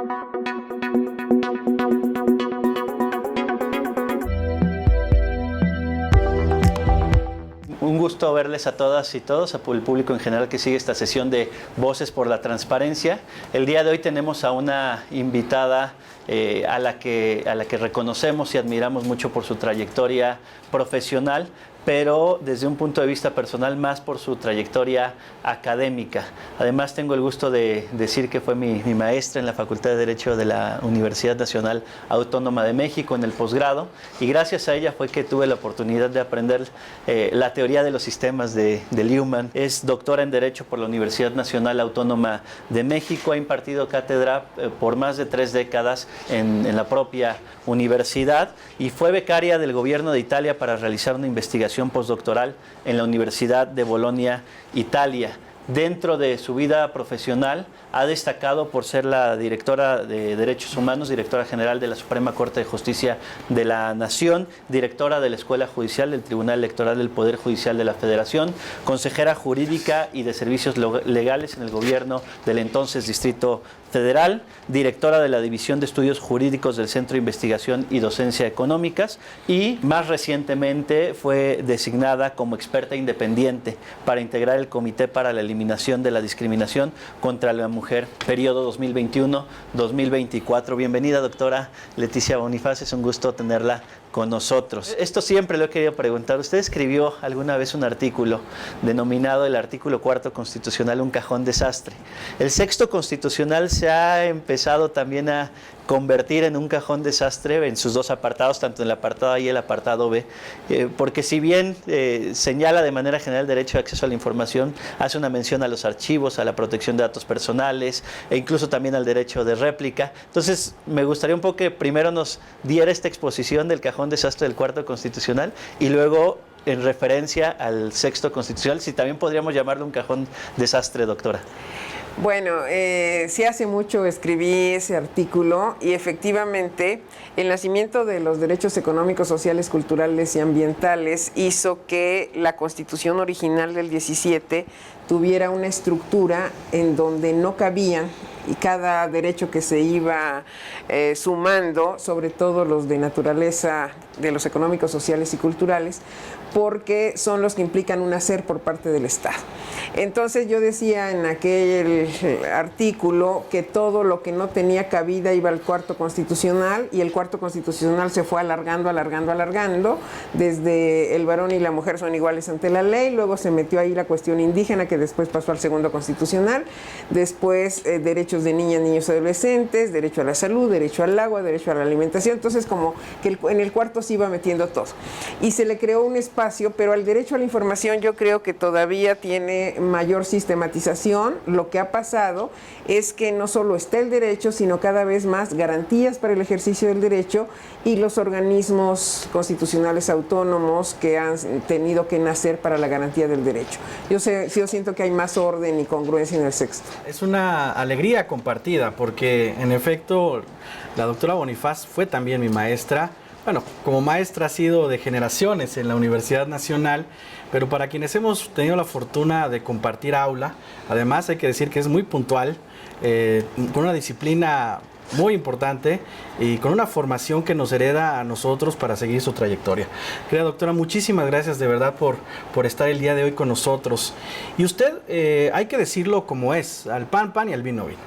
Un gusto verles a todas y todos, al público en general que sigue esta sesión de Voces por la Transparencia. El día de hoy tenemos a una invitada a la que reconocemos y admiramos mucho por su trayectoria profesional, pero desde un punto de vista personal más por su trayectoria académica. Además tengo el gusto de decir que fue mi maestra en la Facultad de Derecho de la Universidad Nacional Autónoma de México en el posgrado, y gracias a ella fue que tuve la oportunidad de aprender la teoría de los sistemas de Lehman. Es doctora en Derecho por la Universidad Nacional Autónoma de México, ha impartido cátedra por más de 3 décadas en la propia universidad y fue becaria del gobierno de Italia para realizar una investigación postdoctoral en la Universidad de Bolonia, Italia. Dentro de su vida profesional ha destacado por ser la directora de Derechos Humanos, directora general de la Suprema Corte de Justicia de la Nación, directora de la Escuela Judicial del Tribunal Electoral del Poder Judicial de la Federación, consejera jurídica y de servicios legales en el gobierno del entonces Distrito Federal, directora de la División de Estudios Jurídicos del Centro de Investigación y Docencia Económicas, y más recientemente fue designada como experta independiente para integrar el Comité para la Eliminación de la Discriminación contra la Mujer, periodo 2021-2024. Bienvenida, doctora Leticia Bonifaz, es un gusto tenerla con nosotros. Esto siempre lo he querido preguntar. Usted escribió alguna vez un artículo denominado el artículo 4 constitucional, un cajón desastre. El 6º constitucional se ha empezado también a convertir en un cajón desastre en sus 2 apartados, tanto en el apartado A y el apartado B, porque si bien señala de manera general el derecho de acceso a la información, hace una mención a los archivos, a la protección de datos personales e incluso también al derecho de réplica. Entonces, me gustaría un poco que primero nos diera esta exposición del cajón desastre del 4º constitucional y luego en referencia al 6º constitucional, si también podríamos llamarlo un cajón desastre, doctora. Bueno, sí, hace mucho escribí ese artículo y efectivamente el nacimiento de los derechos económicos, sociales, culturales y ambientales hizo que la Constitución original del 17 tuviera una estructura en donde no cabían, y cada derecho que se iba sumando, sobre todo los de naturaleza de los económicos, sociales y culturales, porque son los que implican un hacer por parte del Estado. Entonces yo decía en aquel artículo que todo lo que no tenía cabida iba al 4º constitucional, y el 4º constitucional se fue alargando, desde el varón y la mujer son iguales ante la ley, luego se metió ahí la cuestión indígena, que después pasó al 2º constitucional, después derechos de niñas, niños y adolescentes, derecho a la salud, derecho al agua, derecho a la alimentación. Entonces como que en el 4º se iba metiendo todo y se le creó un espacio, pero al derecho a la información yo creo que todavía tiene mayor sistematización. Lo que ha pasado es que no solo está el derecho, sino cada vez más garantías para el ejercicio del derecho y los organismos constitucionales autónomos que han tenido que nacer para la garantía del derecho. Yo siento que hay más orden y congruencia en el 6º. Es una alegría compartida porque en efecto la doctora Bonifaz fue también mi maestra. Bueno, como maestra ha sido de generaciones en la Universidad Nacional, pero para quienes hemos tenido la fortuna de compartir aula, además hay que decir que es muy puntual, con una disciplina muy importante y con una formación que nos hereda a nosotros para seguir su trayectoria. Querida doctora, muchísimas gracias de verdad por estar el día de hoy con nosotros. Y usted, hay que decirlo como es, al pan, pan y al vino, vino.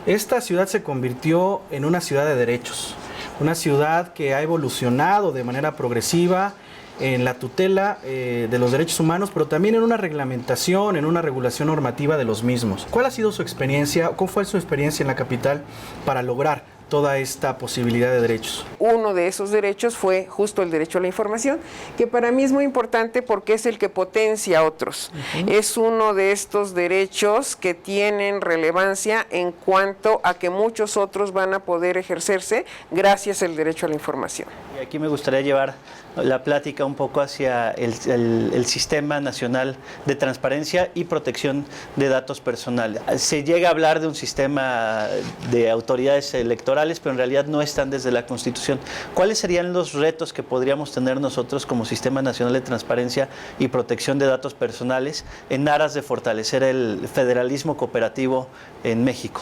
Esta ciudad se convirtió en una ciudad de derechos. Una ciudad que ha evolucionado de manera progresiva en la tutela de los derechos humanos, pero también en una reglamentación, en una regulación normativa de los mismos. ¿Cuál ha sido su experiencia? ¿Cómo fue su experiencia en la capital para lograr toda esta posibilidad de derechos? Uno de esos derechos fue justo el derecho a la información, que para mí es muy importante porque es el que potencia a otros. Es uno de estos derechos que tienen relevancia en cuanto a que muchos otros van a poder ejercerse gracias al derecho a la información. Y aquí me gustaría llevar la plática un poco hacia el Sistema Nacional de Transparencia y Protección de Datos Personales. Se llega a hablar de un sistema de autoridades electorales, pero en realidad no están desde la Constitución. ¿Cuáles serían los retos que podríamos tener nosotros como Sistema Nacional de Transparencia y Protección de Datos Personales en aras de fortalecer el federalismo cooperativo en México?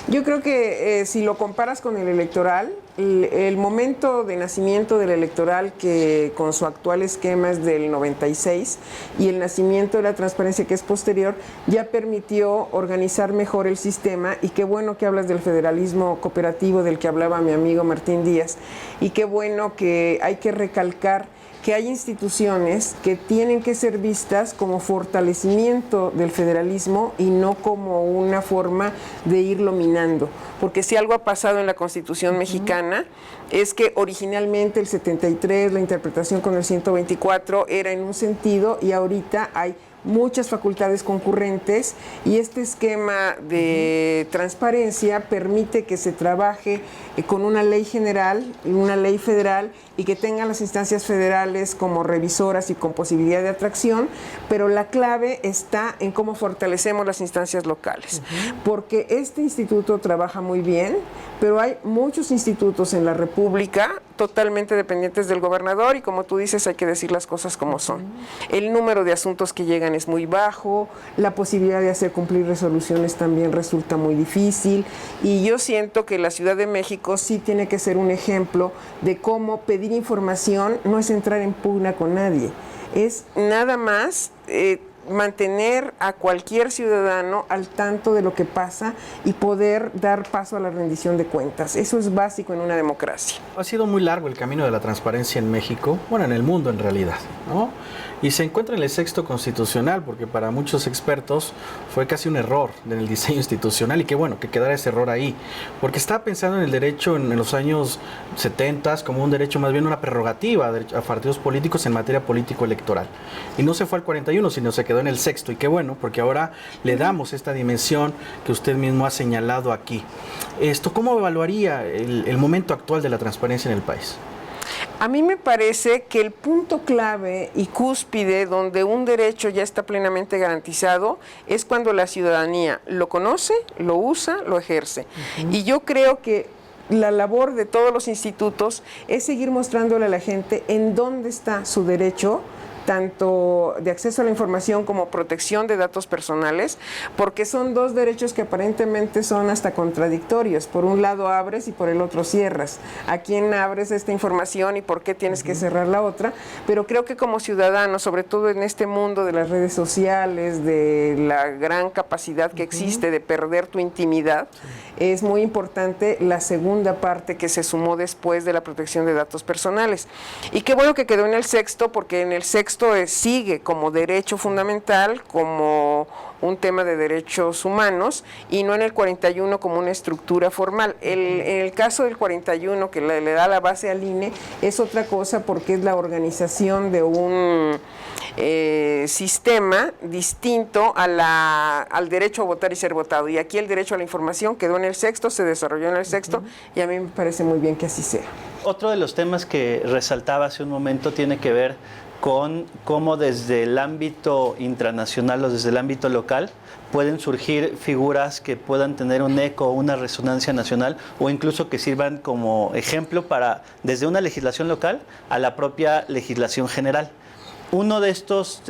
Yo creo que si lo comparas con el electoral, el momento de nacimiento del electoral, que con su actual esquema es del 96, y el nacimiento de la transparencia, que es posterior, ya permitió organizar mejor el sistema. Y qué bueno que hablas del federalismo cooperativo del que hablaba mi amigo Martín Díaz, y qué bueno que hay que recalcar que hay instituciones que tienen que ser vistas como fortalecimiento del federalismo y no como una forma de irlo minando. Porque si algo ha pasado en la Constitución mexicana es que originalmente el 73, la interpretación con el 124 era en un sentido, y ahorita hay muchas facultades concurrentes, y este esquema de transparencia permite que se trabaje con una ley general y una ley federal, y que tengan las instancias federales como revisoras y con posibilidad de atracción, pero la clave está en cómo fortalecemos las instancias locales, porque este instituto trabaja muy bien, pero hay muchos institutos en la República totalmente dependientes del gobernador, y como tú dices, hay que decir las cosas como son. El número de asuntos que llegan es muy bajo, la posibilidad de hacer cumplir resoluciones también resulta muy difícil, y yo siento que la Ciudad de México sí tiene que ser un ejemplo de cómo pedir información no es entrar en pugna con nadie, es nada más mantener a cualquier ciudadano al tanto de lo que pasa y poder dar paso a la rendición de cuentas. Eso es básico en una democracia. Ha sido muy largo el camino de la transparencia en México, bueno, en el mundo en realidad, ¿no? Y se encuentra en el sexto constitucional, porque para muchos expertos fue casi un error en el diseño institucional, y qué bueno que quedara ese error ahí, porque estaba pensando en el derecho en los años 70 como un derecho, más bien una prerrogativa a partidos políticos en materia político-electoral. Y no se fue al 41, sino se quedó en el sexto, y qué bueno, porque ahora le damos esta dimensión que usted mismo ha señalado aquí. ¿Cómo evaluaría el momento actual de la transparencia en el país? A mí me parece que el punto clave y cúspide donde un derecho ya está plenamente garantizado es cuando la ciudadanía lo conoce, lo usa, lo ejerce. Y yo creo que la labor de todos los institutos es seguir mostrándole a la gente en dónde está su derecho, tanto de acceso a la información como protección de datos personales, porque son dos derechos que aparentemente son hasta contradictorios. Por un lado abres y por el otro cierras. ¿A quién abres esta información y por qué tienes que cerrar la otra? Pero creo que como ciudadanos, sobre todo en este mundo de las redes sociales, de la gran capacidad que existe de perder tu intimidad, es muy importante la segunda parte que se sumó después de la protección de datos personales. Y qué bueno que quedó en el sexto, porque en el sexto sigue como derecho fundamental, como un tema de derechos humanos, y no en el 41 como una estructura formal. En el caso del 41, que le da la base al INE, es otra cosa, porque es la organización de un sistema distinto al derecho a votar y ser votado. Y aquí el derecho a la información quedó en el sexto, se desarrolló en el sexto, y a mí me parece muy bien que así sea. Otro de los temas que resaltaba hace un momento tiene que ver con cómo desde el ámbito intranacional o desde el ámbito local pueden surgir figuras que puedan tener un eco, una resonancia nacional, o incluso que sirvan como ejemplo para, desde una legislación local a la propia legislación general. Uno de estos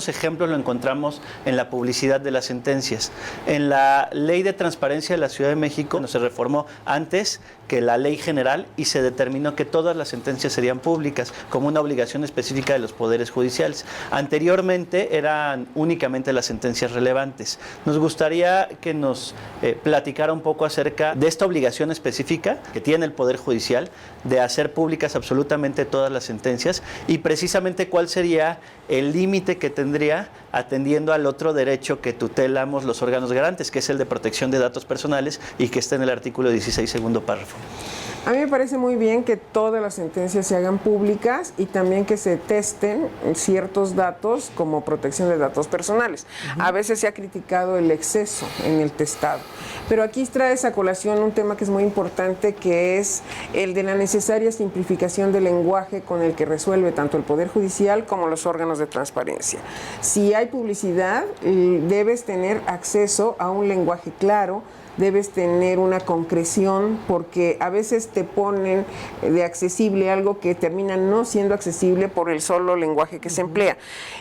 ejemplos lo encontramos en la publicidad de las sentencias. En la Ley de Transparencia de la Ciudad de México se reformó antes que la ley general y se determinó que todas las sentencias serían públicas como una obligación específica de los poderes judiciales. Anteriormente eran únicamente las sentencias relevantes. Nos gustaría que nos platicara un poco acerca de esta obligación específica que tiene el Poder Judicial de hacer públicas absolutamente todas las sentencias, y precisamente cuál sería el límite que tendría atendiendo al otro derecho que tutelamos los órganos garantes, que es el de protección de datos personales y que está en el artículo 16, segundo párrafo. A mí me parece muy bien que todas las sentencias se hagan públicas y también que se testen ciertos datos como protección de datos personales. A veces se ha criticado el exceso en el testado, pero aquí traes a colación un tema que es muy importante, que es el de la necesaria simplificación del lenguaje con el que resuelve tanto el Poder Judicial como los órganos de transparencia. Si hay publicidad, debes tener acceso a un lenguaje claro, debes tener una concreción, porque a veces te ponen de accesible algo que termina no siendo accesible por el solo lenguaje que se emplea.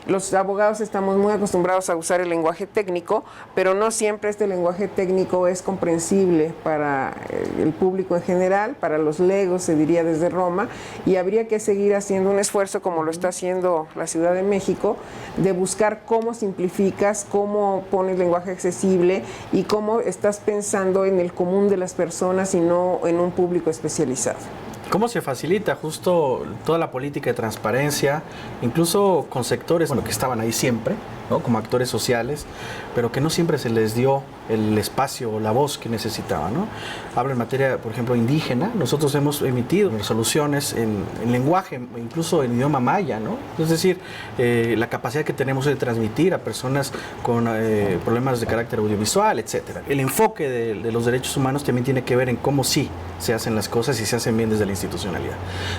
Los abogados estamos muy acostumbrados a usar el lenguaje técnico, pero no siempre este lenguaje técnico es comprensible para el público en general, para los legos, se diría desde Roma, y habría que seguir haciendo un esfuerzo, como lo está haciendo la Ciudad de México, de buscar cómo simplificas, cómo pones lenguaje accesible y cómo estás pensando en el común de las personas y no en un público especializado. ¿Cómo se facilita justo toda la política de transparencia, incluso con sectores que estaban ahí siempre, ¿no?, como actores sociales, pero que no siempre se les dio el espacio o la voz que necesitaban, ¿no? Hablo en materia, por ejemplo, indígena. Nosotros hemos emitido resoluciones en lenguaje, incluso en idioma maya, ¿no? Es decir, la capacidad que tenemos de transmitir a personas con problemas de carácter audiovisual, etcétera. El enfoque de los derechos humanos también tiene que ver en cómo sí se hacen las cosas y se hacen bien desde la institucionalidad.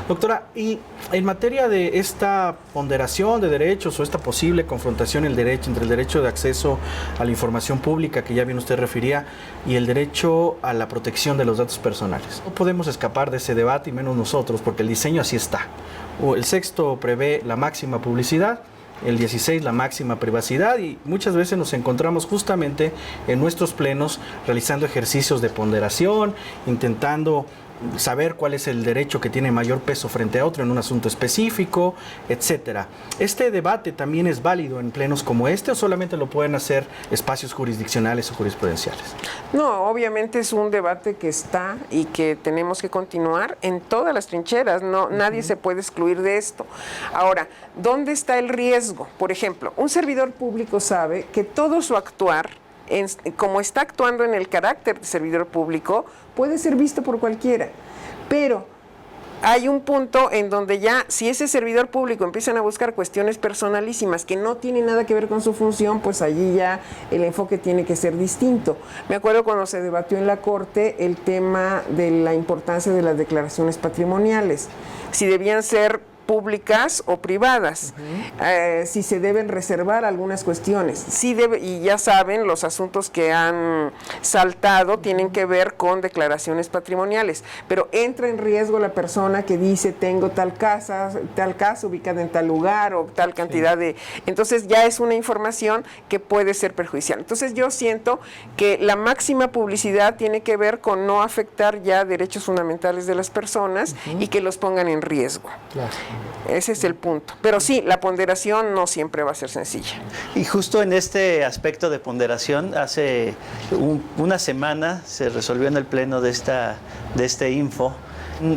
Doctora, y en materia de esta ponderación de derechos o esta posible confrontación entre el derecho de acceso a la información pública, que ya bien usted refería, y el derecho a la protección de los datos personales. No podemos escapar de ese debate, y menos nosotros, porque el diseño así está. El sexto prevé la máxima publicidad, el 16 la máxima privacidad, y muchas veces nos encontramos justamente en nuestros plenos realizando ejercicios de ponderación, intentando saber cuál es el derecho que tiene mayor peso frente a otro en un asunto específico, etcétera. ¿Este debate también es válido en plenos como este o solamente lo pueden hacer espacios jurisdiccionales o jurisprudenciales? No, obviamente es un debate que está y que tenemos que continuar en todas las trincheras. No, nadie se puede excluir de esto. Ahora, ¿dónde está el riesgo? Por ejemplo, un servidor público sabe que todo su actuar, como está actuando en el carácter de servidor público, puede ser visto por cualquiera, pero hay un punto en donde ya, si ese servidor público empiezan a buscar cuestiones personalísimas que no tienen nada que ver con su función, pues allí ya el enfoque tiene que ser distinto. Me acuerdo cuando se debatió en la Corte el tema de la importancia de las declaraciones patrimoniales, si debían ser públicas o privadas, si se deben reservar algunas cuestiones. Y ya saben, los asuntos que han saltado tienen que ver con declaraciones patrimoniales, pero entra en riesgo la persona que dice tengo tal casa ubicada en tal lugar o tal cantidad de... Entonces ya es una información que puede ser perjudicial. Entonces yo siento que la máxima publicidad tiene que ver con no afectar ya derechos fundamentales de las personas y que los pongan en riesgo. Claro. Ese es el punto. Pero sí, la ponderación no siempre va a ser sencilla. Y justo en este aspecto de ponderación, hace una semana se resolvió en el pleno de este Info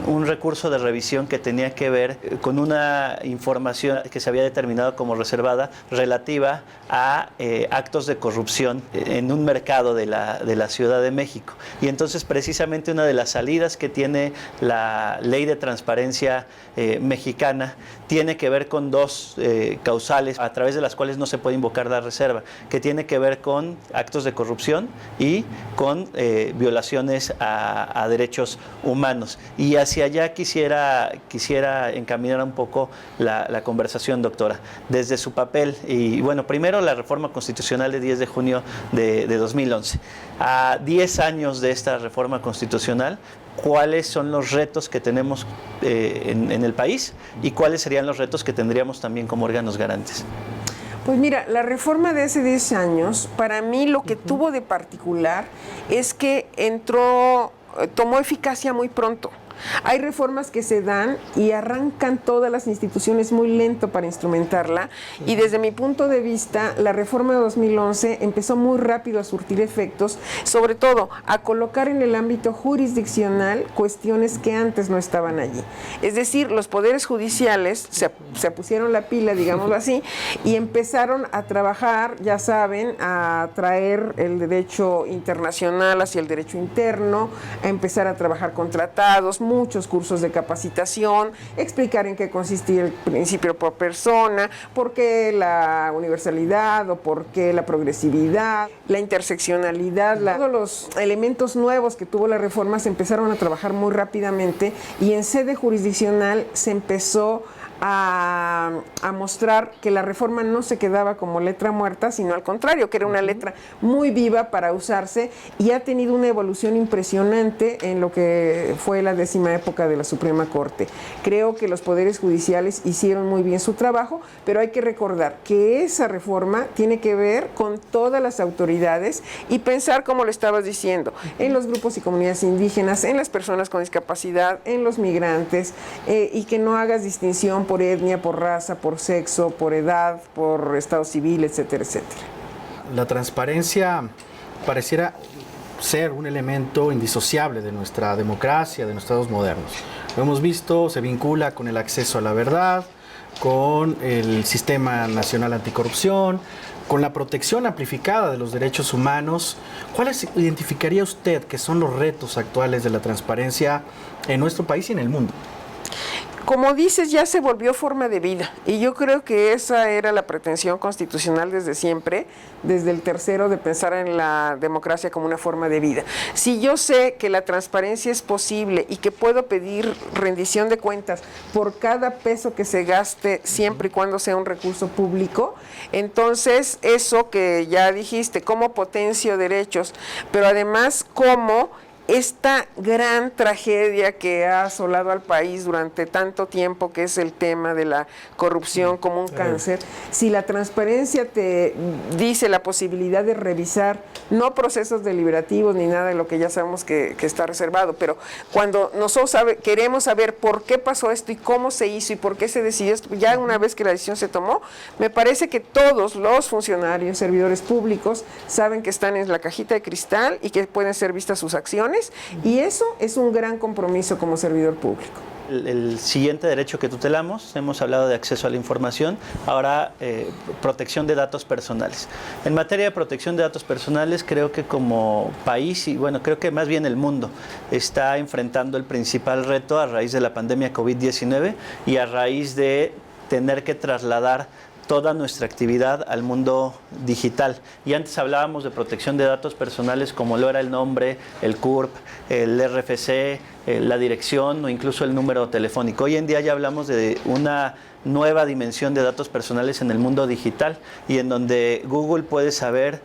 un recurso de revisión que tenía que ver con una información que se había determinado como reservada relativa a actos de corrupción en un mercado de la Ciudad de México. Y entonces precisamente una de las salidas que tiene la Ley de Transparencia mexicana tiene que ver con dos causales a través de las cuales no se puede invocar la reserva, que tiene que ver con actos de corrupción y con violaciones a derechos humanos. Y hacia allá quisiera encaminar un poco la conversación, doctora, desde su papel. Y bueno, primero la reforma constitucional de 10 de junio de 2011. A 10 años de esta reforma constitucional, ¿cuáles son los retos que tenemos en el país y cuáles serían los retos que tendríamos también como órganos garantes? Pues mira, la reforma de hace 10 años, para mí lo que tuvo de particular es que tomó eficacia muy pronto. Hay reformas que se dan y arrancan todas las instituciones muy lento para instrumentarla, y desde mi punto de vista la reforma de 2011 empezó muy rápido a surtir efectos, sobre todo a colocar en el ámbito jurisdiccional cuestiones que antes no estaban allí. Es decir, los poderes judiciales se pusieron la pila, digámoslo así, y empezaron a trabajar, ya saben, a traer el derecho internacional hacia el derecho interno, a empezar a trabajar con tratados, muchos cursos de capacitación, explicar en qué consistía el principio por persona, por qué la universalidad o por qué la progresividad, la interseccionalidad, todos los elementos nuevos que tuvo la reforma se empezaron a trabajar muy rápidamente, y en sede jurisdiccional se empezó a mostrar que la reforma no se quedaba como letra muerta, sino al contrario, que era una letra muy viva para usarse y ha tenido una evolución impresionante en lo que fue la 10ª época de la Suprema Corte. Creo que los poderes judiciales hicieron muy bien su trabajo, pero hay que recordar que esa reforma tiene que ver con todas las autoridades y pensar, como lo estabas diciendo, en los grupos y comunidades indígenas, en las personas con discapacidad, en los migrantes, y que no hagas distinción por etnia, por raza, por sexo, por edad, por estado civil, etcétera, etcétera. La transparencia pareciera ser un elemento indisociable de nuestra democracia, de nuestros estados modernos. Lo hemos visto, se vincula con el acceso a la verdad, con el Sistema Nacional Anticorrupción, con la protección amplificada de los derechos humanos. ¿Cuáles identificaría usted que son los retos actuales de la transparencia en nuestro país y en el mundo? Como dices, ya se volvió forma de vida y yo creo que esa era la pretensión constitucional desde siempre, desde el tercero, de pensar en la democracia como una forma de vida. Si yo sé que la transparencia es posible y que puedo pedir rendición de cuentas por cada peso que se gaste siempre y cuando sea un recurso público, entonces eso que ya dijiste, cómo potencio derechos, pero además cómo esta gran tragedia que ha asolado al país durante tanto tiempo, que es el tema de la corrupción como un cáncer, si la transparencia te dice la posibilidad de revisar, no procesos deliberativos ni nada de lo que ya sabemos que está reservado, pero cuando nosotros queremos saber por qué pasó esto y cómo se hizo y por qué se decidió esto, ya una vez que la decisión se tomó, me parece que todos los funcionarios, servidores públicos, saben que están en la cajita de cristal y que pueden ser vistas sus acciones. Y eso es un gran compromiso como servidor público. El siguiente derecho que tutelamos, hemos hablado de acceso a la información, ahora protección de datos personales. En materia de protección de datos personales, creo que como país, y bueno, creo que más bien el mundo, está enfrentando el principal reto a raíz de la pandemia COVID-19 y a raíz de tener que trasladar toda nuestra actividad al mundo digital. Y antes hablábamos de protección de datos personales como lo era el nombre, el CURP, el RFC, la dirección o incluso el número telefónico. Hoy en día ya hablamos de una nueva dimensión de datos personales en el mundo digital y en donde Google puede saber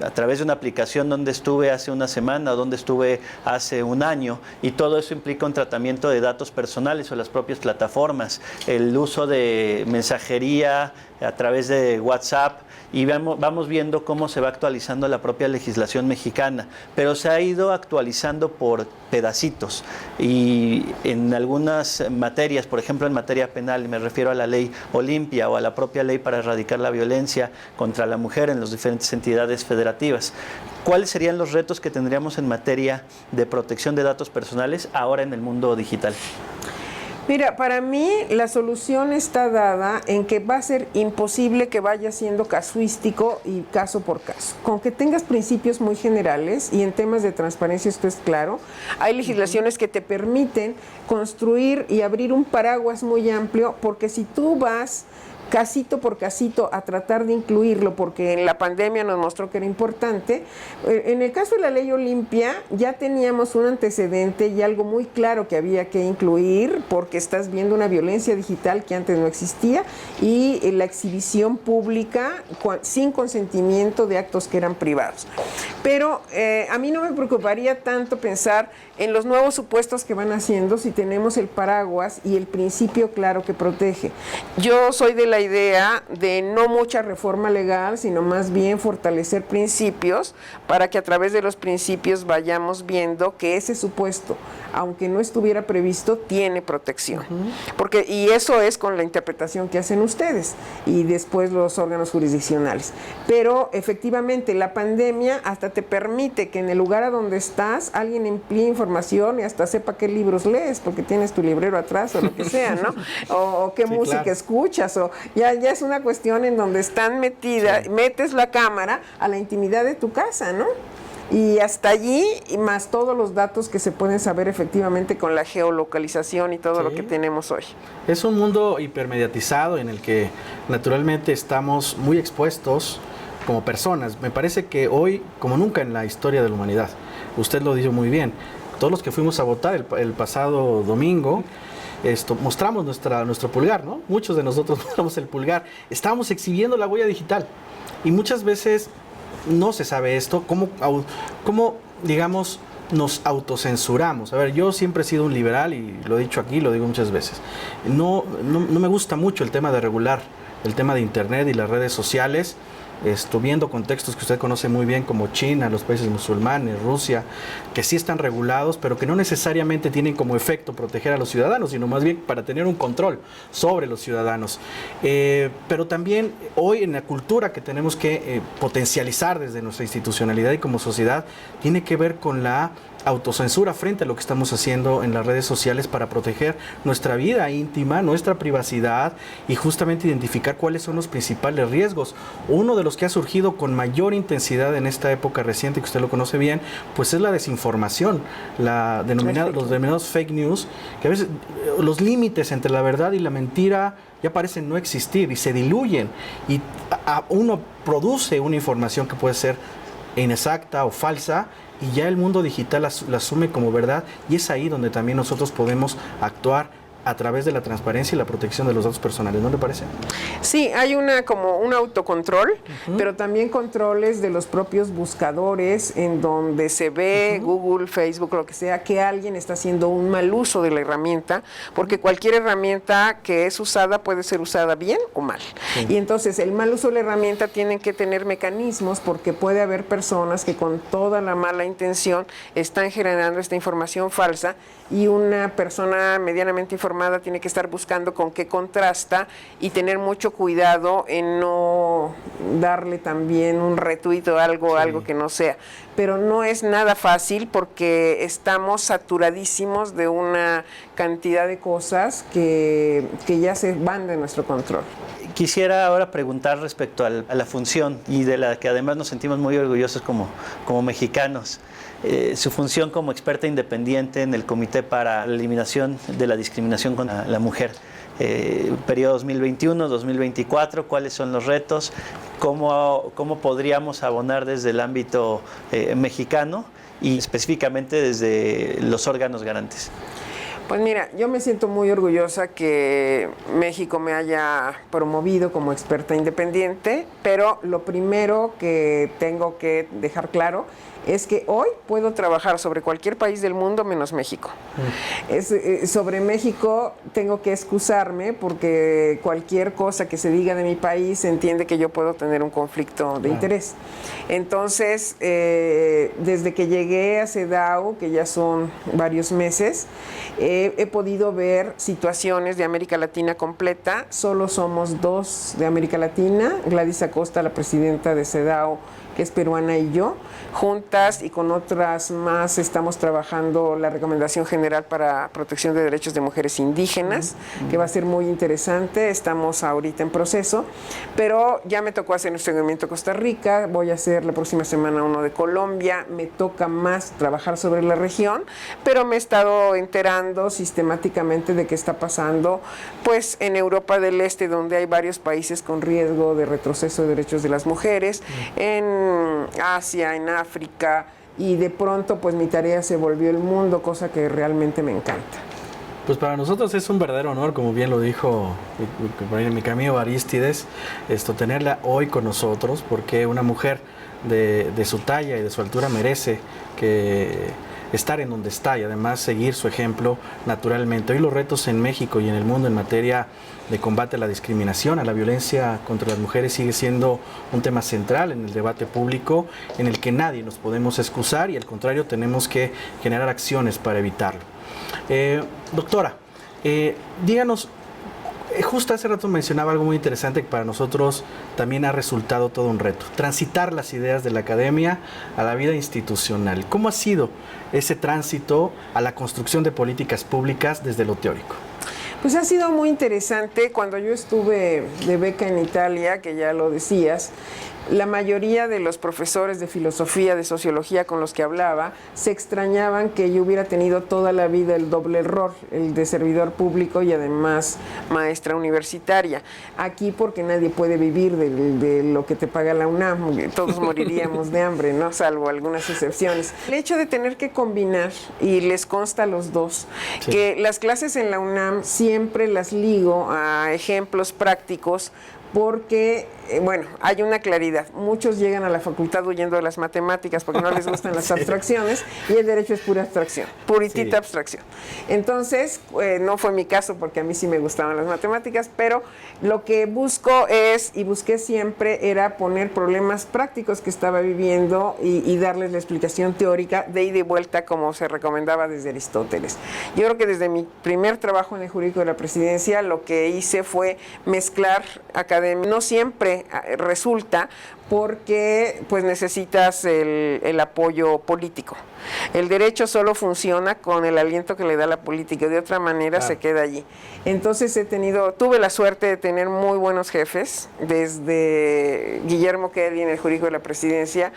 a través de una aplicación dónde estuve hace una semana o dónde estuve hace un año, y todo eso implica un tratamiento de datos personales o las propias plataformas, el uso de mensajería a través de WhatsApp, y vamos viendo cómo se va actualizando la propia legislación mexicana, pero se ha ido actualizando por pedacitos y en algunas materias, por ejemplo en materia penal, y me refiero a la ley Olimpia o a la propia ley para erradicar la violencia contra la mujer en las diferentes entidades federativas. ¿Cuáles serían los retos que tendríamos en materia de protección de datos personales ahora en el mundo digital? Mira, para mí la solución está dada en que va a ser imposible que vaya siendo casuístico y caso por caso. Con que tengas principios muy generales, y en temas de transparencia esto es claro, hay legislaciones que te permiten construir y abrir un paraguas muy amplio, porque si tú vas casito por casito a tratar de incluirlo, porque en la pandemia nos mostró que era importante. En el caso de la ley Olimpia ya teníamos un antecedente y algo muy claro que había que incluir, porque estás viendo una violencia digital que antes no existía y la exhibición pública sin consentimiento de actos que eran privados. Pero a mí no me preocuparía tanto pensar en los nuevos supuestos que van haciendo si tenemos el paraguas y el principio claro que protege. Yo soy de la idea de no mucha reforma legal, sino más bien fortalecer principios para que a través de los principios vayamos viendo que ese supuesto, aunque no estuviera previsto, tiene protección. Y eso es con la interpretación que hacen ustedes y después los órganos jurisdiccionales. Pero efectivamente la pandemia hasta te permite que en el lugar a donde estás alguien emplee información y hasta sepa qué libros lees, porque tienes tu librero atrás o lo que sea, ¿no? O qué música escuchas, o ya es una cuestión en donde están metes la cámara a la intimidad de tu casa, ¿no? Y hasta allí, y más todos los datos que se pueden saber efectivamente con la geolocalización y todo lo que tenemos hoy. Es un mundo hipermediatizado en el que naturalmente estamos muy expuestos como personas. Me parece que hoy, como nunca en la historia de la humanidad, usted lo dijo muy bien, todos los que fuimos a votar el pasado domingo, mostramos nuestro pulgar, ¿no? Muchos de nosotros mostramos el pulgar. Estábamos exhibiendo la huella digital y muchas veces no se sabe esto, cómo digamos, nos autocensuramos. A ver, yo siempre he sido un liberal y lo he dicho aquí, lo digo muchas veces. No me gusta mucho el tema de regular, el tema de Internet y las redes sociales. Viendo contextos que usted conoce muy bien como China, los países musulmanes, Rusia, que sí están regulados, pero que no necesariamente tienen como efecto proteger a los ciudadanos, sino más bien para tener un control sobre los ciudadanos. Pero también hoy en la cultura que tenemos que potencializar desde nuestra institucionalidad y como sociedad, tiene que ver con la autocensura frente a lo que estamos haciendo en las redes sociales para proteger nuestra vida íntima, nuestra privacidad y justamente identificar cuáles son los principales riesgos. Uno de los que ha surgido con mayor intensidad en esta época reciente, que usted lo conoce bien, pues es la desinformación, los denominados fake news, que a veces los límites entre la verdad y la mentira ya parecen no existir y se diluyen y uno produce una información que puede ser inexacta o falsa y ya el mundo digital la asume como verdad y es ahí donde también nosotros podemos actuar a través de la transparencia y la protección de los datos personales, ¿no le parece? Sí, hay como un autocontrol, pero también controles de los propios buscadores en donde se ve Google, Facebook, lo que sea, que alguien está haciendo un mal uso de la herramienta, porque cualquier herramienta que es usada puede ser usada bien o mal. Sí. Y entonces el mal uso de la herramienta tienen que tener mecanismos porque puede haber personas que con toda la mala intención están generando esta información falsa y una persona medianamente informada tiene que estar buscando con qué contrasta y tener mucho cuidado en no darle también un retweet o algo que no sea. Pero no es nada fácil porque estamos saturadísimos de una cantidad de cosas que ya se van de nuestro control. Quisiera ahora preguntar respecto a la función y de la que además nos sentimos muy orgullosos como mexicanos. Su función como experta independiente en el Comité para la Eliminación de la Discriminación contra la Mujer. Periodo 2021-2024, ¿cuáles son los retos? ¿Cómo podríamos abonar desde el ámbito mexicano y específicamente desde los órganos garantes? Pues mira, yo me siento muy orgullosa que México me haya promovido como experta independiente, pero lo primero que tengo que dejar claro es que hoy puedo trabajar sobre cualquier país del mundo menos México. Sobre México tengo que excusarme porque cualquier cosa que se diga de mi país se entiende que yo puedo tener un conflicto de interés. Entonces, desde que llegué a CEDAW, que ya son varios meses, he podido ver situaciones de América Latina completa. Solo somos 2 de América Latina, Gladys Acosta, la presidenta de CEDAW, que es peruana, y yo, juntas y con otras más estamos trabajando la Recomendación General para Protección de Derechos de Mujeres Indígenas, que va a ser muy interesante. Estamos ahorita en proceso, pero ya me tocó hacer nuestro seguimiento a Costa Rica, voy a hacer la próxima semana uno de Colombia, me toca más trabajar sobre la región, pero me he estado enterando sistemáticamente de qué está pasando pues en Europa del Este, donde hay varios países con riesgo de retroceso de derechos de las mujeres, en Asia, en África, y de pronto pues mi tarea se volvió el mundo, cosa que me encanta. Pues para nosotros es un verdadero honor, como bien lo dijo mi amigo Arístides, tenerla hoy con nosotros, porque una mujer de su talla y de su altura merece estar en donde está y además seguir su ejemplo naturalmente. Hoy los retos en México y en el mundo en materia de combate a la discriminación, a la violencia contra las mujeres sigue siendo un tema central en el debate público en el que nadie nos podemos excusar y al contrario tenemos que generar acciones para evitarlo. Doctora, díganos, justo hace rato mencionaba algo muy interesante que para nosotros también ha resultado todo un reto, transitar las ideas de la academia a la vida institucional. ¿Cómo ha sido ese tránsito a la construcción de políticas públicas desde lo teórico? Pues ha sido muy interesante. Cuando yo estuve de beca en Italia, que ya lo decías, la mayoría de los profesores de filosofía, de sociología con los que hablaba, se extrañaban que yo hubiera tenido toda la vida el doble rol, el de servidor público y además maestra universitaria. Aquí porque nadie puede vivir de lo que te paga la UNAM, todos moriríamos de hambre, ¿no? Salvo algunas excepciones. El hecho de tener que combinar, y les consta a los dos, sí, que las clases en la UNAM siempre las ligo a ejemplos prácticos, porque, bueno, hay una claridad. Muchos llegan a la facultad huyendo de las matemáticas porque no les gustan las abstracciones, y el derecho es pura abstracción, puritita abstracción. Entonces, no fue mi caso porque a mí sí me gustaban las matemáticas, pero lo que busco es, y busqué siempre, era poner problemas prácticos que estaba viviendo y darles la explicación teórica de ida y vuelta como se recomendaba desde Aristóteles. Yo creo que desde mi primer trabajo en el jurídico de la presidencia lo que hice fue mezclar academia. No siempre resulta, porque pues necesitas el apoyo político. El derecho solo funciona con el aliento que le da la política, de otra manera se queda allí. Entonces tuve la suerte de tener muy buenos jefes, desde Guillermo Kelly en el jurídico de la presidencia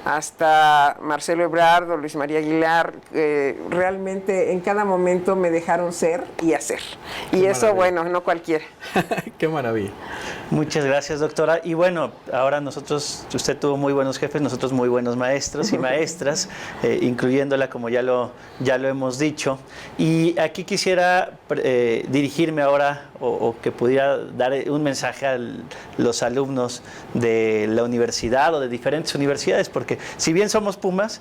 hasta Marcelo Ebrard, Luis María Aguilar. Realmente en cada momento me dejaron ser y hacer. Y eso, maravilla. Bueno, no cualquiera. Qué maravilla. Muchas gracias, doctora. Y bueno, ahora usted tuvo muy buenos jefes, nosotros muy buenos maestros y maestras, incluyéndola, como ya lo hemos dicho. Y aquí quisiera dirigirme ahora, o que pudiera dar un mensaje a los alumnos de la universidad o de diferentes universidades, porque si bien somos Pumas,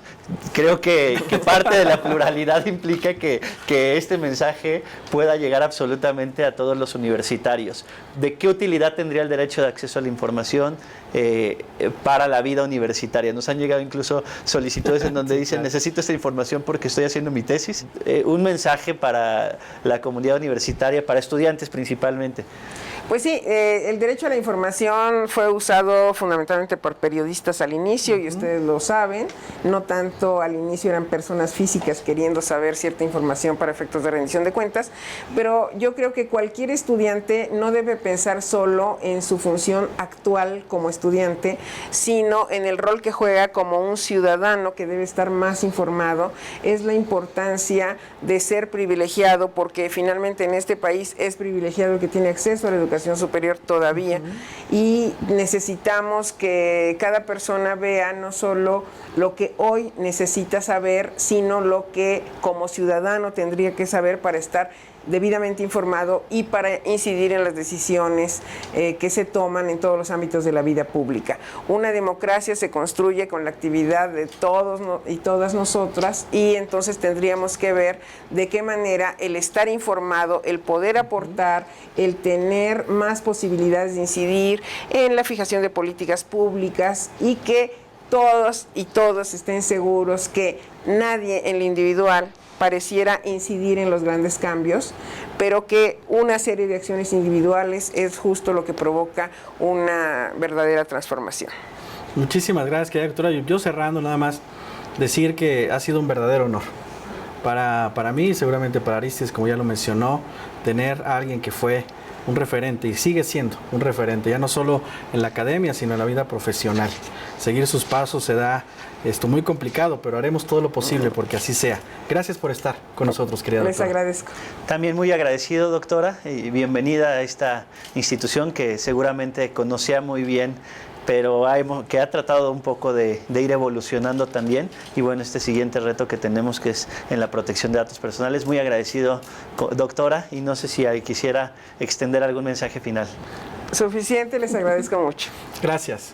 creo que parte de la pluralidad implica que este mensaje pueda llegar absolutamente a todos los universitarios. ¿De qué utilidad tendría el derecho de acceso a la información para la vida universitaria? Nos han llegado incluso solicitudes en donde dicen, necesito esta información porque estoy haciendo mi tesis. Un mensaje para la comunidad universitaria, para estudiantes principalmente. Pues sí, el derecho a la información fue usado fundamentalmente por periodistas al inicio, y ustedes lo saben. No tanto al inicio eran personas físicas queriendo saber cierta información para efectos de rendición de cuentas, pero yo creo que cualquier estudiante no debe pensar solo en su función actual como estudiante, sino en el rol que juega como un ciudadano que debe estar más informado. Es la importancia de ser privilegiado, porque finalmente en este país es privilegiado el que tiene acceso a la educación superior todavía, y necesitamos que cada persona vea no solo lo que hoy necesita saber, sino lo que como ciudadano tendría que saber para estar debidamente informado y para incidir en las decisiones que se toman en todos los ámbitos de la vida pública. Una democracia se construye con la actividad de todos y todas nosotras, y entonces tendríamos que ver de qué manera el estar informado, el poder aportar, el tener más posibilidades de incidir en la fijación de políticas públicas, y que todos y todas estén seguros que nadie en lo individual pareciera incidir en los grandes cambios, pero que una serie de acciones individuales es justo lo que provoca una verdadera transformación. Muchísimas gracias, querida doctora. Yo cerrando nada más, decir que ha sido un verdadero honor para mí, seguramente para Aristis, como ya lo mencionó, tener a alguien que fue un referente y sigue siendo un referente, ya no solo en la academia, sino en la vida profesional. Seguir sus pasos se da muy complicado, pero haremos todo lo posible porque así sea. Gracias por estar con nosotros, querida doctora. Les agradezco. También muy agradecido, doctora, y bienvenida a esta institución que seguramente conocía muy bien, pero que ha tratado un poco de ir evolucionando también. Y bueno, este siguiente reto que tenemos, que es en la protección de datos personales. Muy agradecido, doctora, y no sé si quisiera extender algún mensaje final. Suficiente, les agradezco mucho. Gracias.